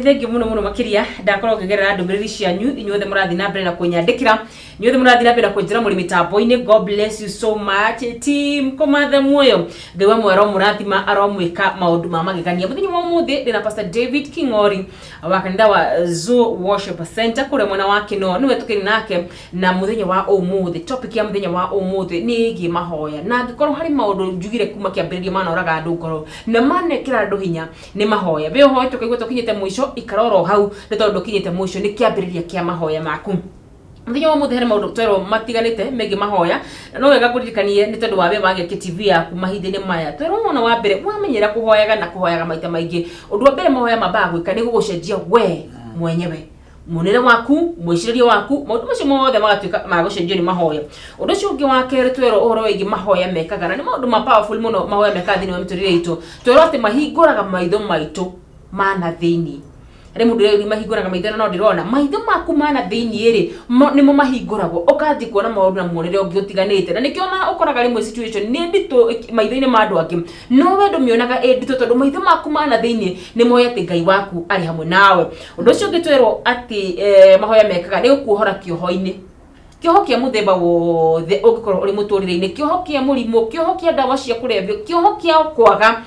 thengi muno makiria ndakorwo ngigerera ndumĩrĩri cianyu inyuothe mũrathi na mbere na kũnyandĩkĩra inyuothe mũrathi na mbere na kũnjĩra mũrĩ mĩtambo-inĩ. God bless you so much team komathe muoyo Ngai wa mwero mũrathima aromwĩka maũndũ ma magegania. Mũthenya wa ũmũthĩ ndĩna Pastor David King'ori wa kanitha wa Zoo Worship Center kũrĩa mwena wa Kino nĩwe tũkĩrĩ nake na mũthenya wa ũmũthĩ. Topic ya mũthenya wa ũmũthĩ nĩ ĩgiĩ mahoya, na angĩkorwo harĩ maũndũ njugire kuma kĩambĩrĩria manoraga andũ ngoro na manekĩra andũ hinya nĩ mahoya. Be hoya tũkaigua tũkinyĩte mũico ikaroro hau nĩ tondũ kinyĩte mũico nĩ kĩambĩrĩria kĩa mahoya maku. Mũthenya wa mũthĩ harĩ maũndũ twerwo matiganĩte megiĩ mahoya, na no wega kũririkanie nĩ tondũ wa we wagĩkia TV yaku mahinda-inĩ maya. Twerwo mwana wa mbere wamenyera kũhoyaga na kũhoyaga maita maingĩ. Ũndũ wa mbere mahoya mambaga gwĩka nĩ gũgũcenjia we mwenyewe, munene waku, mwĩcirĩrie waku, maũndũ macio mothe magatuĩka ma gũcenjio nĩ mahoya. Ũndũ ũcio ũngĩ wa kerĩ twerwo ũhoro wĩgiĩ mahoya mekaga, na nĩ maũndũ ma powerful mũno mahoya mekaga thĩinĩ wa mĩtũrĩre itũ. Twerwo atĩ mahingũraga maitho maitũ mana thĩinĩ. Rĩ mũndũ rĩu mahingũraga maitho no ndĩrona maitho maku mana thĩinĩ rĩ nĩmo mahingũragwo ũkanjĩ kuona maũndũ na muonere ũngĩ ũtiganĩte. Na nĩkĩo ũkoraga rĩmwe situation nĩ nditũ maitho-inĩ ma andũ angĩ, no we ndũmĩonaga nditũ tondũ maitho maku mana thĩinĩ nĩ moĩ atĩ Ngai waku arĩ hamwe nawe. Ũndũ ũcio ũngĩ twerwo atĩ mahoya mekaga nĩ gũkuohora kĩoho-inĩ, kĩoho kĩa mũthemba wothe ũngĩkorwo ũrĩ mũtũrĩre-inĩ, kĩoho kĩa mũrimũ, kĩoho kĩa ndawa cia kũrebio, kĩoho kĩa kwaga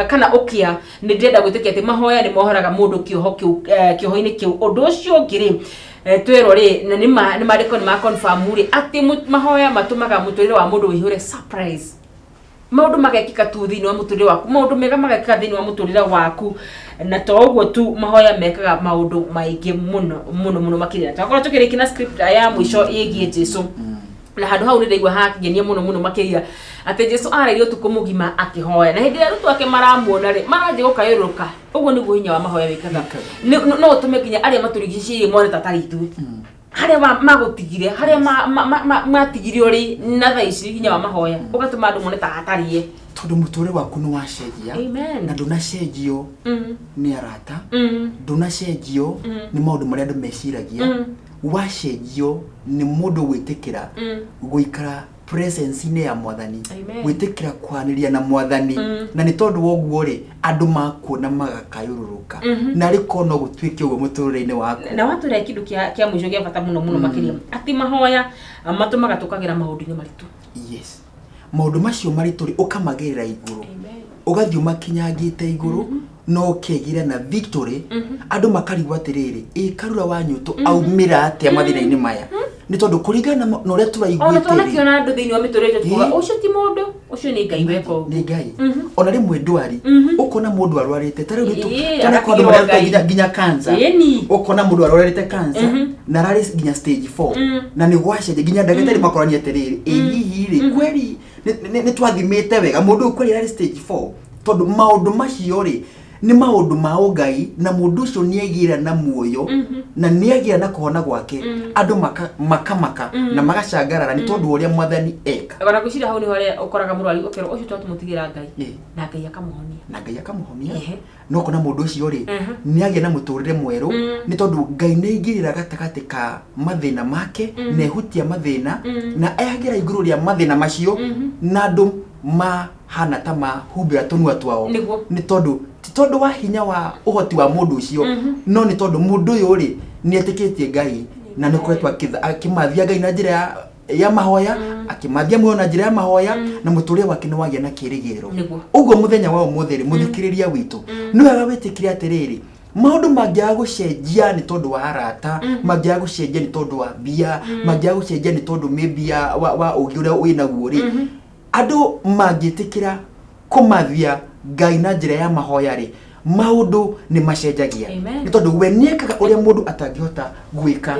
kana ũkĩa. Nĩ ndĩrenda gwĩtĩkia atĩ mahoya nĩ mohoraga mũndũ kĩoho kĩu kĩoho-inĩ kĩu. Ũndũ ũcio ũngĩ rĩ twerwo rĩ na nĩ maandĩko nĩ ma confirm rĩ atĩ mahoya matũmaga mũtũrĩre wa mũndũ wĩihũre surprise. Maũndũ magekĩka tu thĩinĩ wa mũtũrĩre waku, maũndũ mega magekĩka thĩinĩ wa mũtũrĩre waku, na to ũguo tu mahoya mekaga maũndũ maingĩ mũno makĩria. Twakorwo tũkĩrĩkia na script ya mũico ĩgiĩ Jesũ, na handũ hau nĩ ndaigua hakĩgenia mũno makĩria atĩ Jesũ arairio ũtukũ mũgima akĩhoya, na hĩndĩ ĩrĩa arutwo ake maramuona rĩ maranjĩ gũkayũrũka. Ũguo nĩguo hinya wa mahoya wĩkaga. No ũtũme nginya arĩa matũrigicĩirie mone ta tarĩ ithuĩ, harĩa magũtigire, harĩa matigire ũrĩ na thaa ici hinya wa mahoya ũgatũma andũ mone ta hatariĩ, tondũ mũtũrĩre waku nĩ wacenjia na ndũnacenjio nĩ arata, ndũnacenjio nĩ maũndũ marĩa andũ meciragia, wacenjio nĩ mũndũ gwĩtĩkĩra gũikara presence-inĩ ya Mwathani, gwĩtĩkĩra kwanĩria na Mwathani. Na nĩ tondũ woguo rĩ andũ makuona magakayũrũrũka na rĩko no gũtuĩke ũguo mũtũrĩre-inĩ waku. Na watũre kĩndũ kĩa mũico gĩa bata mũno makĩria atĩ mahoya matũmaga tũkagĩra maũndũ-inĩ maritũ. Yes, maũndũ macio maritũ rĩ ũkamagerera igũrũ, ũgathiĩ makinyangĩte igũrũ no kegire na victory. Andũ makarigwo atĩrĩrĩ Karura wa Nyũtũ aumĩra atĩa mathĩna-inĩ maya, nĩ tondũ kũringana na ũrĩa tũraiguĩte ona tũnakiona andũ thĩinĩ wa mĩtũrĩre tuga ũcio ti mũndũ, ũcio nĩ Ngai weka ũguo, nĩ Ngai. Ona rĩmwe ndwari ũkona mũndũ arwarĩte ta rĩu tũna kwa andũ marĩa nginya cancer, ũkona mũndũ arwarĩte cancer na ararĩ nginya stage 4 na nĩ gwacenjia nginya ndagĩtarĩ makorania atĩrĩrĩ hihi rĩ kweri nĩ twathimĩte wega mũndũ kweri ararĩ stage 4, tondũ maũndũ macio rĩ nĩ maũndũ ma Ngai na mũndũ ũcio nĩ agĩra na muoyo na nĩ agĩra na kũhona gwake. Andũ makamaka na magacangarara nĩ tondũ ũrĩa Mwathani eka. Ona gwĩciria hau nĩ harĩa ũkoraga mũrwaru ũkerwo ũcio twatũmũtigĩra Ngai na Ngai akamũhonia, no kona mũndũ ũcio rĩ nĩ agĩa na mũtũrĩre mwerũ nĩ tondũ Ngai nĩ aingĩrĩra gatagatĩ ka mathĩna make na ehutia mathĩna na ehagĩra igũrũ rĩa mathĩna macio na andũ mahana ta mahumbĩra tũnua twao. Nĩ tondũ wa hinya wa ũhoti wa mũndũ ũcio, no nĩ tondũ mũndũ ũyũ rĩ nĩ etĩkĩtie Ngai na nĩ koretwo akĩmathia Ngai na njĩra ya mahoya, akĩmathia muoyo na njĩra ya mahoya na mũtũrĩre wake nĩ wagĩa na kĩĩrĩgĩrĩro. Ũguo mũthenya wa ũmũthĩ rĩ mũthikĩrĩria witũ nĩ wega wĩtĩkĩre atĩrĩrĩ maũndũ mangĩaga gũcenjia nĩ tondũ wa arata, mangĩaga gũcenjia nĩ tondũ wa mbia, mangĩaga gũcenjia nĩ tondũ maybe wa ũgĩ ũrĩa wĩnaguo rĩ, andũ mangĩtĩkĩra kũmathia Ngai na njĩra ya mahoya rĩ maũndũ nĩ macenjagia. Nĩ tondũ we nĩekaga ũrĩa mũndũ atangĩhota gwĩka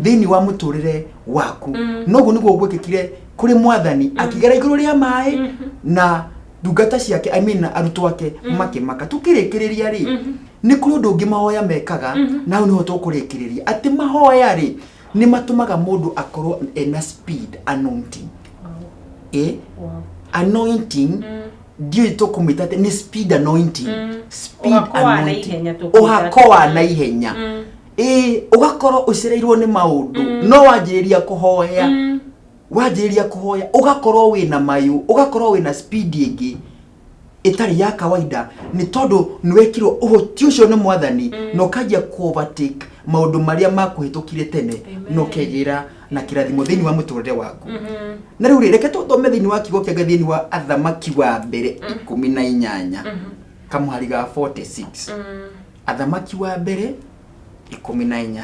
thĩinĩ wa mũtũrĩre waku. Noguo nĩguo gwĩkĩkire kũrĩ Mwathani akĩgera igũrũ rĩa maĩ na ndungata ciake arutwo ake makĩmaka. Tũkĩrĩkĩrĩria rĩ nĩ kũrĩ ũndũ ũngĩ mahoya mekaga na hau nĩho tũkũrĩkĩrĩria atĩ mahoya rĩ nĩ matũmaga mũndũ akorwo ena speed anointing. Anointing ndiyo tũkũmĩta atĩ nĩ speed anointing, speed anointing, ũhakoa na ihenya. Ũgakorwo ũcereirwo nĩ maũndũ no wanjĩrĩria kũhoya ũgakorwo wĩna mayũ, ũgakorwo wĩna speed ĩngĩ itari ya kawaida ni tondu niwekirwo uhoti ucio ni mwathani no kajia ku overtake maundu maria makuhitukire tene no kegira na kirathimo thini wa muturire waku na riu reke tuthome thini wa kigo kia thini wa Athamaki wa mbere 18 kamuhari ga 46 Athamaki wa mbere 18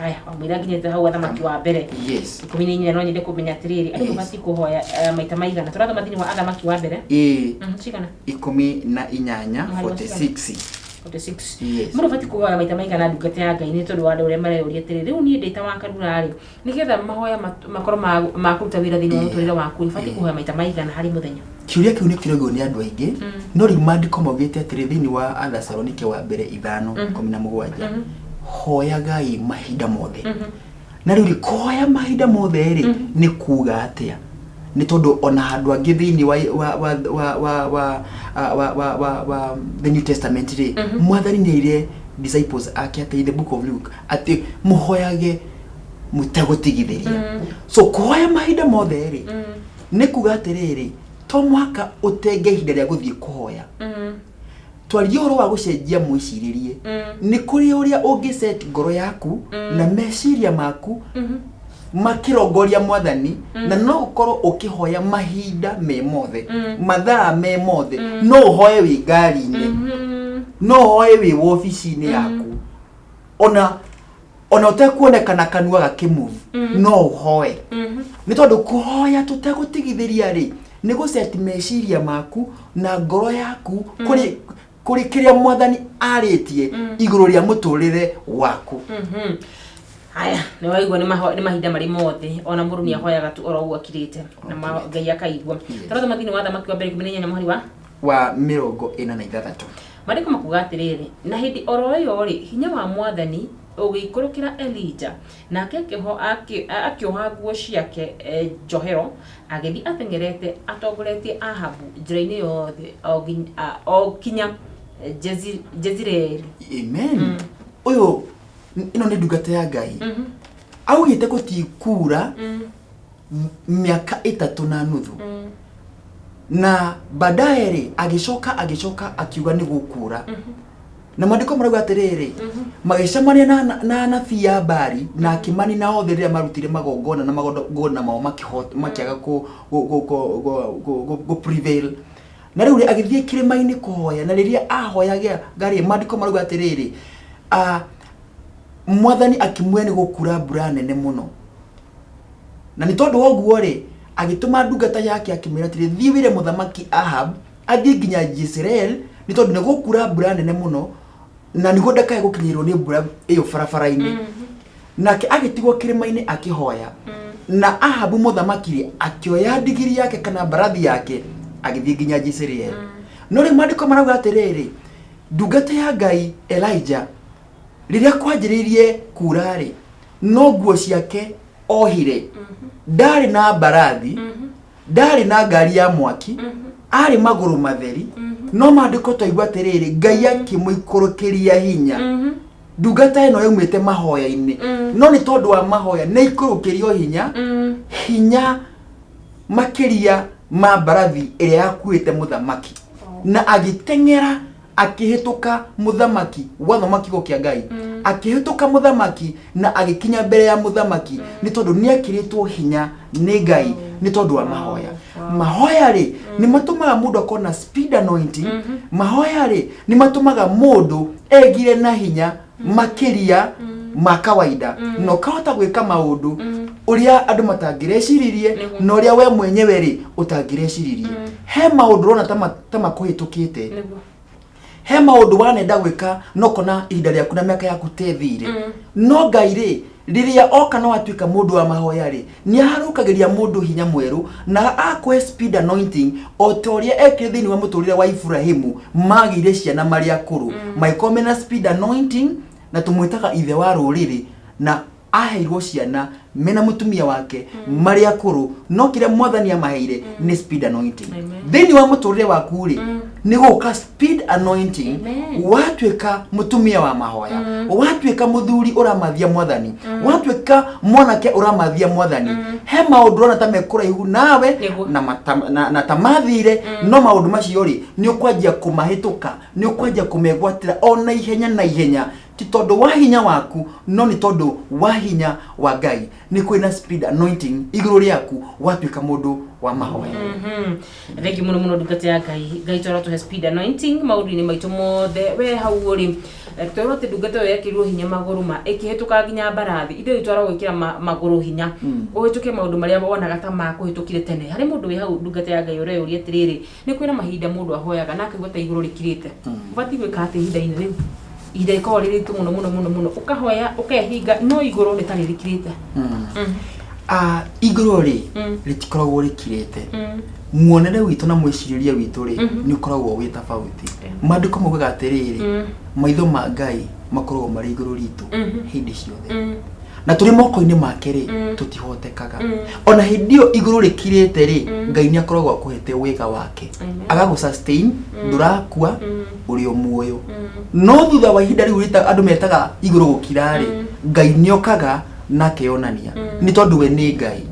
aya amwira nginyete hau Athamaki wa mbere yes 18 no nyende kumenya atiriri andu bati kuhoya maita maigana turathoma thini wa Athamaki wa mbere cigana 18 46 yes mundu bati kuhoya maita maigana ndungata ya Ngai ni tondu wa ure mareuria atiriri riu ni ndita wa karura ri nigetha mahoya makoro ma kuruta wira thini wa muturire waku ni bati kuhoya maita maigana hari muthenya kiuria kiu ni kirego ni andu aingi no riu maandiko maugite atiri thini wa Athasalonike wa mbere 5:17 hoya Ngai mahinda mothe na riu koya mahinda mothe ri ni kuga atia ni tondu ona handu angi thini wa the New Testament ri mwathani ni ire disciples ake ati the book of Luke ati muhoyage mutagutigithiria so koya mahinda mothe ri ni kuga atiriri to mwaka utenge ihinda ria guthie kuhoya twaria horo wa gucenjia mwiciririe ni kuri uria ungiset ngoro yaku na meciria maku makirongoria mwathani na no ukorwo ukihoya mahinda me mothe mathaa me mothe no uhoye wi ngari-ini no uhoye wi ofici-ini yaku ona utekuonekana kanua gakimove no uhoye ni tondu kuhoya tutegutigithiria ri ni guset meciria maku na ngoro yaku kuri kiria mwathani aritie iguru ria muturire waku aya ni waigwa ni mahinda mari mothe ona muru ni ahoyaga tu oro akirite na Ngai akaigwa tarathoma thini wa Athamaki wa mbere 18 muhari wa 46 mariko makuga atiriri na hindi oro yo ri hinya wa mwathani ugiikurukira Elija nake akioha nguo ciake njohero agithi atengerete atongoretie Ahabu njira-ini yothe o kinya Jezreeli amen uyu ino ni ndungata ya Ngai augite gutikura miaka 3.5 na baadaye ri agicoka akiuga ni gukura na maandiko marauga atiriri magicemania na anabii ya Bari na akimani na othe riria marutire magongona na magongona mao makiaga go prevail na riu agithie kirima-ini kuhoya na riria ahoyaga Ngai maandiko marauga atiriri mwathani akimwe ni gukura mbura nene muno na ni tondu woguo ri agituma ndungata yake akimira atiri thiwire muthamaki Ahab athie nginya Jezreel ni tondu ni gukura mbura nene muno na nigo ndakae gukinyirwo ni mbura iyo barabara-ini nake agitigwo kirima-ini akihoya na Ahab muthamaki akioya ndigiri yake kana mbarathi yake agithie nginya Jezreel no ri maandiko marauga atiriri ndungata ya Ngai Elijah riria kwanjiririe kurari no nguo ciake ohire ndari na mbarathi ndari na ngari ya mwaki ari maguru matheri no maandiko twaigua atiriri Ngai akimuikurukiria hinya ndungata ino yaumite mahoya-ini no ni tondu wa mahoya ni ikurukirio hinya makiria ma mbarathi iria yakuite muthamaki na agitengera akihituka muthamaki wathamaki go kia Ngai akihituka muthamaki na agikinya mbere ya muthamaki ni tondu ni akiritwo hinya ni Ngai ni tondu wa mahoya mahoya ri ni matumaga mundu akona speed anointing mahoya ri ni matumaga mundu egire na hinya makiria ma kawaida no kahota gwika maundu uria andu matangirecirie no uria we mwenyewe ri utangirecirie he maundu rona ta makuhitukite he maundu wanenda gwika no kona ihinda riaku na miaka yaku tethire no Ngai ri riria oka no atuika mundu wa mahoya ri ni aharukagiria mundu hinya mweru na akwe speed anointing otoria ekire thini wa muturire wa Ibrahimu magire ciana mari akuru maikome na speed anointing na tumwitaga ithe wa ruriri na aheirwo ciana mena mutumia wake mari akuru no kire mwathani amaheire ni speed anointing. Theni wa muturire waku ri ni guka speed anointing. Watweka mutumia wa mahoya, watweka muthuri uramathia mwathani, watweka mwanake uramathia mwathani, he maundu na tamekura ihu nawe na tamathire no maundu macio ri ni ukwanjia kumahituka, ni ukwanjia kumegwatira ona ihenya na ihenya, ti tondu wa hinya waku no ni tondu wa hinya wa Ngai. Ni kwina speed anointing iguru riaku watwika mundu wa mahoya. Thank muno muno ndungata ya Ngai toro to speed anointing maundu ni maitu mothe we hau uri toro te ndungata ya kirwo hinya maguru ma ikihituka ginya barathi inde itwara gwikira maguru hinya uhituke maundu maria wonaga ta makuhitukire tene. Hari mundu we hau ndungata ya Ngai ure uri atiriri ni kwina mahinda mundu ahoyaga nake gwata iguru rikirite ubati gwika ati hinda ine riu ida ikao riritu muno ukahoya ukehinga no iguru ritari rikirite. Iguru ri ritikoragwo rikirite muonere witu na mwiciriria witu ri ni ukoragwo wi tofauti. Maandiko mogaga atiriri maitho ma Ngai makoragwo mari iguru ritu hindi ciothe na turi moko-ini make ri tutihotekaga ona hindio iguru rikirite ri Ngai ni akoragwo akuhete wiga wake agagu sustain ndurakua uri omuoyo no thutha wa ihinda riu rita andu metaga iguru gukira ri Ngai ni okaga na keonania ni tondu we ni Ngai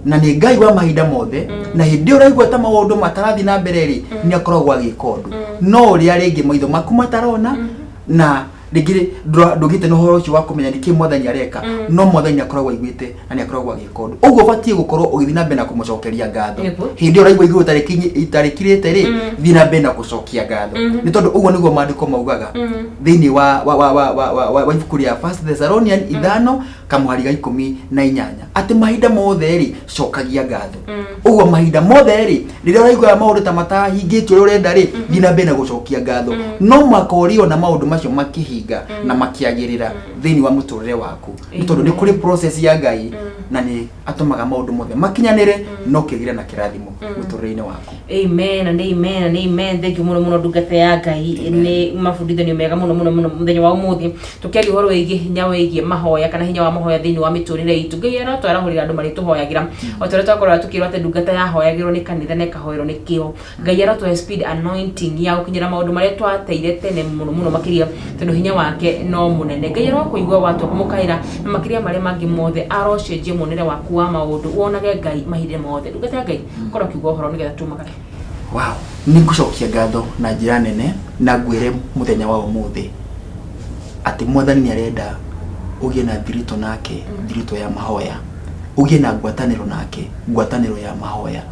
na ni Ngai wa mahinda mothe na hindi uraigwa ta maundu matarathi na mbere ri ni akoragwo agikondu no uri aringi maitho maku matarona na rigire ndugite no horo ci wa kumenya niki mwathani areka no mwathani akoragwo igwite na ni akoragwo agikondu uguo batie gukorwo ugithina mbena kumucokeria ngatho hindi uraigwa iguru tarikirite ri thina mbena gucokia ngatho ni tondu uguo niguo maandiko maugaga thini wa ibuku ria 1 Thessalonians 5 kamuhari ga 18 ati mahinda mothe ri cokagia ngatho uguo mahinda mothe ri riria uraigwa maundu ta matahingitwe uri urenda ri thina mbena gucokia ngatho no makorio na maundu macio makihinga na makiagirira thini wa muturire waku ni tondu ni kuri process ya Ngai na ni atumaga maundu mothe makinyanire no kigira na kirathimo muturire-ini waku. Amen and amen and amen. Thank you muno ndungata ya Ngai ni mafundithanio mega muno muthenya wa umuthi tukiari horo wigi hinya wigi mahoya kana hinya wa mahoya thini wa miturire itu. Ngai aratwarahurira andu mari tuhoyagira otore twakorwa tukirwa ate ndungata ya hoyagirwo ni kanitha ne kahoero ni kio. Ngai aratwa speed anointing ya gukinyira maundu mari twateire tene muno makiria tondu hinya wake no munene. Ngai arokuigwa watu kumukaira na makiria mari mangi mothe arocenjie monere waku wa maundu wonage Ngai mahire mothe. Ndungata ya Ngai korwo kiugo horo nigetha tumakare. Wow, ni ngucokia ngatho na njira nene na ngwire muthenya wa umuthi ati mwathani ni arenda ugie na thirito nake thirito ya mahoya ugie na ngwataniro nake ngwataniro ya mahoya.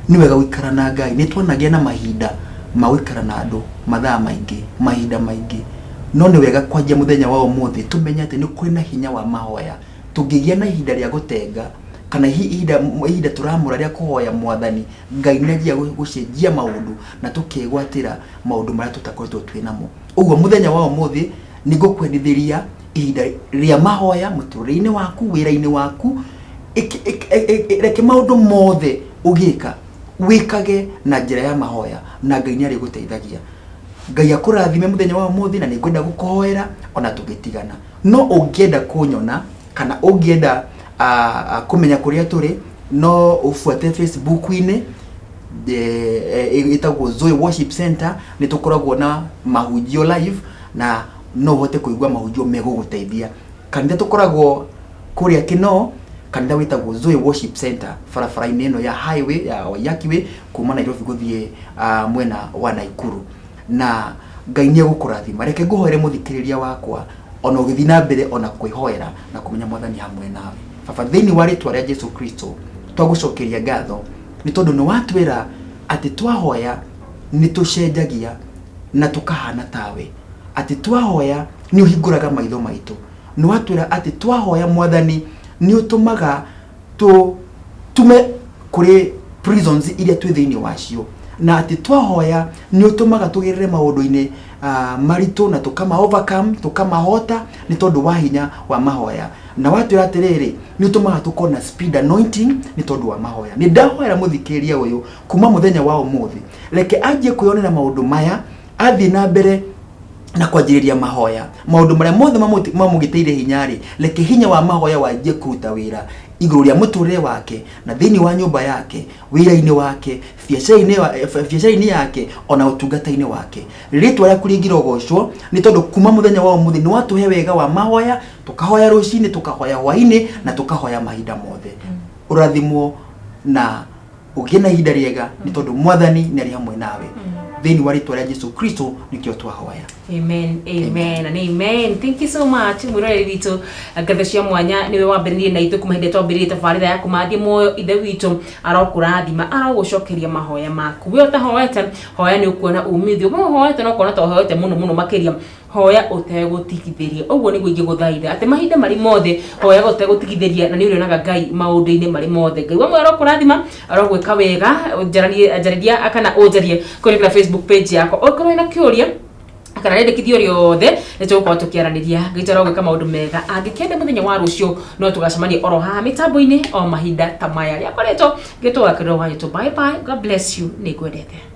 Ni wega gwikara na Ngai ni twanagia na mahinda ma gwikara na andu mathaa maingi mahinda maingi no ni wega kwanjia muthenya wa umuthi tumenya ati ni kuri na hinya wa mahoya tungigia na ihinda ria gutenga kana ihinda turamura ria kuhoya mwathani Ngai nagia gucenjia maundu na tukegwatira maundu maria tutakoretwo twinamo. Uguo muthenya wa umuthi ni ngukwendithiria ihinda ria mahoya muturire-ini waku wira-ini waku reke maundu mothe ugika wikage na njira ya mahoya na Ngai ni ari guteithagia. Ngai akurathime muthenya wa umuthi na ni ngwenda gukuhoera ona tugitigana no ungienda kunyona kana ungienda kumenya kuria turi no ufuate Facebook-ini itagwo Zoe Worship Center ni tukoragwo na mahunjio live na no uhote kuigwa mahunjio meguguteithia. Kanitha tukoragwo kuria Kino kanitha witagwo Zoe Worship Center barabara-ini ino ya highway ya Waiyaki kuma Nairobi guthie mwena wa Naikuru na Ngai ni egukurathima. Reke nguhoere muthikiriria wakwa ona ugithina mbere ona kwihoera na kumenya mwathani hamwe nawe. Baba thini wa ritwa ria Jesu Kristo twagucokeria ngatho ni tondu ni watwira ati twahoya ni tucenjagia na tukahana tawe ati twahoya ni uhinguraga maitho maitu ni watwira ati twahoya mwathani ni utumaga tume kuri prisons iria twi thini wacio na ati twahoya ni utumaga tugirire maundu-ini maritu na tukama overcome tukamahota ni tondu wa hinya wa mahoya na watu atiriri ni utumaga tukona speed anointing ni tondu wa mahoya. Ni ndahoera muthikiriria uyu kuma muthenya wa umuthi reke anjie kuyonera maundu maya athi na mbere na kwanjĩrĩria mahoya maũndũ marĩa mothe mamũgĩteire hinyarĩ reke hinya wa mahoya wanjie kũruta wĩra igũrũ rĩa mũtũrĩre wake na thĩinĩ wa nyũmba yake wĩra-inĩ wake biacara-inĩ yake ona ũtungata-inĩ wake rĩtwa rĩaku rĩngĩrogocwo nĩ tondũ kuma mũthenya wa ũmũthĩ nĩ watũhe wega wa mahoya tũkahoya rũcinĩ tũkahoya hwainĩ na tũkahoya mahinda mothe ũrathimwo na ũgĩe na ihinda rĩega nĩ tondũ Mwathani nĩ arĩ hamwe nawe thĩinĩ wa rĩtwa rĩa Jesũ Kristo nĩkĩo twahoya. Amen, amen, and amen. Thank you so much. Mwirore witũ ngatho cia mwanya niwe wambĩrĩirie na ithuĩ kuma hĩndĩ twambĩrĩirie tabarĩra ya kũmathia muoyo ithe witũ arokũrathima arogũcokeria mahoya maku we ũtahoete hoya nĩ ũkuona umithio we ũhoete no kuona tohoete mũno makĩria hoya ũtegũtigithĩria ũguo nĩguo ingĩgũthaitha atĩ mahinda marĩ mothe hoya ũtegũtigithĩria na nĩ ũrĩonaga Ngai maũndũ-inĩ marĩ mothe Ngai we arokũrathima arogwĩka wega njarĩria kana ũnjarie kũrĩ Facebook page yakwa okorwo wĩna kĩũria kana rendekithio rĩothe nĩ tũgũkorwo tũkĩaranĩria gĩtaro gwĩka maũndũ mega angĩkenda mũthenya wa rũciũ no tũgacemanie oro haha mĩtambo-inĩ o mahinda ta maya rĩakoretwo gĩtũgakĩrwo wanyu bye bye God bless you nĩ ngwendete.